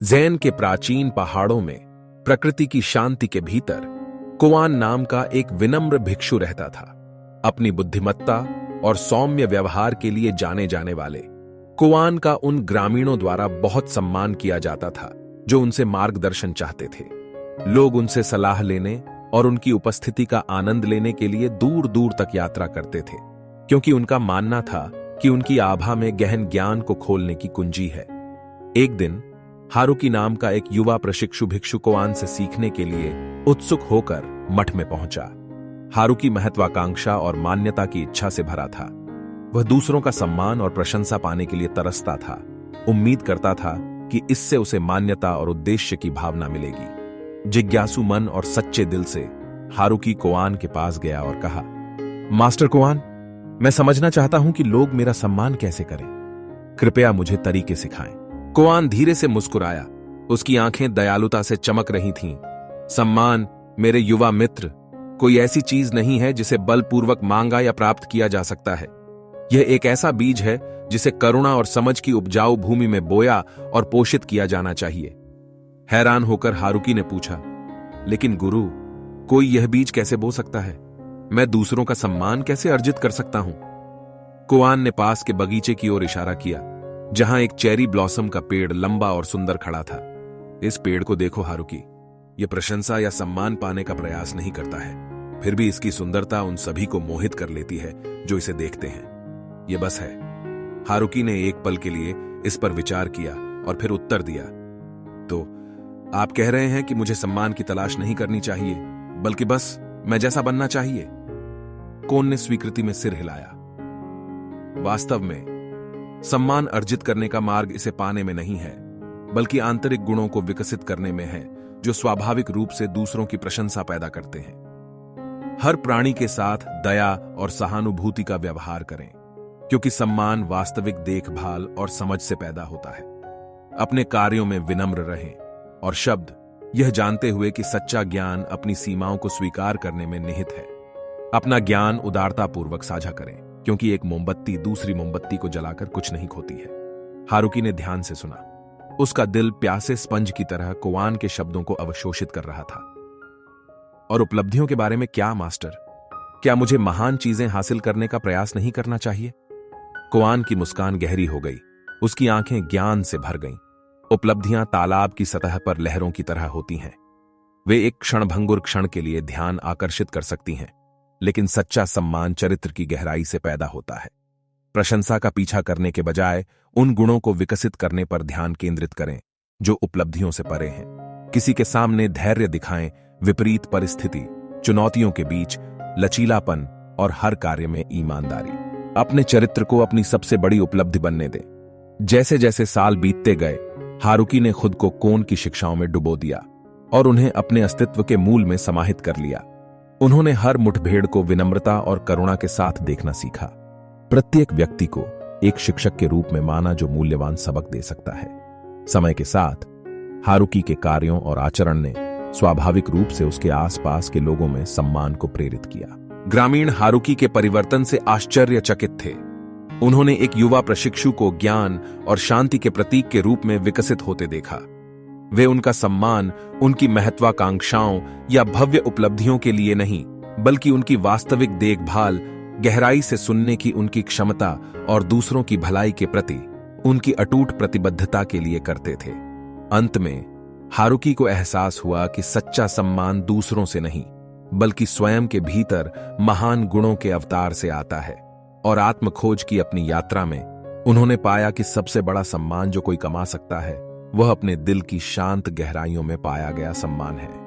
ज़ैन के प्राचीन पहाड़ों में प्रकृति की शांति के भीतर कुआन नाम का एक विनम्र भिक्षु रहता था। अपनी बुद्धिमत्ता और सौम्य व्यवहार के लिए जाने जाने वाले कुआन का उन ग्रामीणों द्वारा बहुत सम्मान किया जाता था जो उनसे मार्गदर्शन चाहते थे। लोग उनसे सलाह लेने और उनकी उपस्थिति का आनंद लेने के लिए दूर दूर तक यात्रा करते थे, क्योंकि उनका मानना था कि उनकी आभा में गहन ज्ञान को खोलने की कुंजी है। एक दिन हारुकी नाम का एक युवा प्रशिक्षु भिक्षु कुआन से सीखने के लिए उत्सुक होकर मठ में पहुंचा। हारुकी महत्वाकांक्षा और मान्यता की इच्छा से भरा था। वह दूसरों का सम्मान और प्रशंसा पाने के लिए तरसता था। उम्मीद करता था कि इससे उसे मान्यता और उद्देश्य की भावना मिलेगी। जिज्ञासु मन और सच्चे दिल से हारुकी कुआन के पास गया और कहा, मास्टर कुआन, मैं समझना चाहता हूं कि लोग मेरा सम्मान कैसे करें। कृपया मुझे तरीके सिखाएं। कुआन धीरे से मुस्कुराया। उसकी आंखें दयालुता से चमक रही थीं। सम्मान, मेरे युवा मित्र, कोई ऐसी चीज नहीं है जिसे बलपूर्वक मांगा या प्राप्त किया जा सकता है। यह एक ऐसा बीज है जिसे करुणा और समझ की उपजाऊ भूमि में बोया और पोषित किया जाना चाहिए। हैरान होकर हारुकी ने पूछा, लेकिन गुरु, कोई यह बीज कैसे बो सकता है? मैं दूसरों का सम्मान कैसे अर्जित कर सकता हूं? कुआन ने पास के बगीचे की ओर इशारा किया, जहां एक चेरी ब्लॉसम का पेड़ लंबा और सुंदर खड़ा था। इस पेड़ को देखो हारुकी, यह प्रशंसा या सम्मान पाने का प्रयास नहीं करता है, फिर भी इसकी सुंदरता उन सभी को मोहित कर लेती है जो इसे देखते हैं। यह बस है। हारुकी ने एक पल के लिए इस पर विचार किया और फिर उत्तर दिया, तो आप कह रहे हैं कि मुझे सम्मान की तलाश नहीं करनी चाहिए, बल्कि बस मैं जैसा बनना चाहिए? कौन ने स्वीकृति में सिर हिलाया। वास्तव में सम्मान अर्जित करने का मार्ग इसे पाने में नहीं है, बल्कि आंतरिक गुणों को विकसित करने में है, जो स्वाभाविक रूप से दूसरों की प्रशंसा पैदा करते हैं। हर प्राणी के साथ दया और सहानुभूति का व्यवहार करें, क्योंकि सम्मान वास्तविक देखभाल और समझ से पैदा होता है। अपने कार्यों में विनम्र रहें और शब्द यह जानते हुए कि सच्चा ज्ञान अपनी सीमाओं को स्वीकार करने में निहित है। अपना ज्ञान उदारतापूर्वक साझा करें, क्योंकि एक मोमबत्ती दूसरी मोमबत्ती को जलाकर कुछ नहीं खोती है। हारुकी ने ध्यान से सुना। उसका दिल प्यासे स्पंज की तरह कुआन के शब्दों को अवशोषित कर रहा था। और उपलब्धियों के बारे में क्या मास्टर? क्या मुझे महान चीजें हासिल करने का प्रयास नहीं करना चाहिए? कुआन की मुस्कान गहरी हो गई। उसकी आंखें ज्ञान से भर गईं। उपलब्धियां तालाब की सतह पर लहरों की तरह होती हैं। वे एक क्षणभंगुर क्षण के लिए ध्यान आकर्षित कर सकती हैं, लेकिन सच्चा सम्मान चरित्र की गहराई से पैदा होता है। प्रशंसा का पीछा करने के बजाय उन गुणों को विकसित करने पर ध्यान केंद्रित करें जो उपलब्धियों से परे हैं। किसी के सामने धैर्य दिखाएं, विपरीत परिस्थिति, चुनौतियों के बीच लचीलापन और हर कार्य में ईमानदारी। अपने चरित्र को अपनी सबसे बड़ी उपलब्धि बनने दें। जैसे जैसे साल बीतते गए, हारुकी ने खुद को कोन की शिक्षाओं में डुबो दिया और उन्हें अपने अस्तित्व के मूल में समाहित कर लिया। उन्होंने हर मुठभेड़ को विनम्रता और करुणा के साथ देखना सीखा। प्रत्येक व्यक्ति को एक शिक्षक के रूप में माना जो मूल्यवान सबक दे सकता है। समय के साथ हारुकी के कार्यों और आचरण ने स्वाभाविक रूप से उसके आसपास के लोगों में सम्मान को प्रेरित किया। ग्रामीण हारुकी के परिवर्तन से आश्चर्यचकित थे। उन्होंने एक युवा प्रशिक्षु को ज्ञान और शांति के प्रतीक के रूप में विकसित होते देखा। वे उनका सम्मान उनकी महत्वाकांक्षाओं या भव्य उपलब्धियों के लिए नहीं, बल्कि उनकी वास्तविक देखभाल, गहराई से सुनने की उनकी क्षमता और दूसरों की भलाई के प्रति उनकी अटूट प्रतिबद्धता के लिए करते थे। अंत में हारुकी को एहसास हुआ कि सच्चा सम्मान दूसरों से नहीं, बल्कि स्वयं के भीतर महान गुणों के अवतार से आता है। और आत्मखोज की अपनी यात्रा में उन्होंने पाया कि सबसे बड़ा सम्मान जो कोई कमा सकता है, वह अपने दिल की शांत गहराइयों में पाया गया सम्मान है।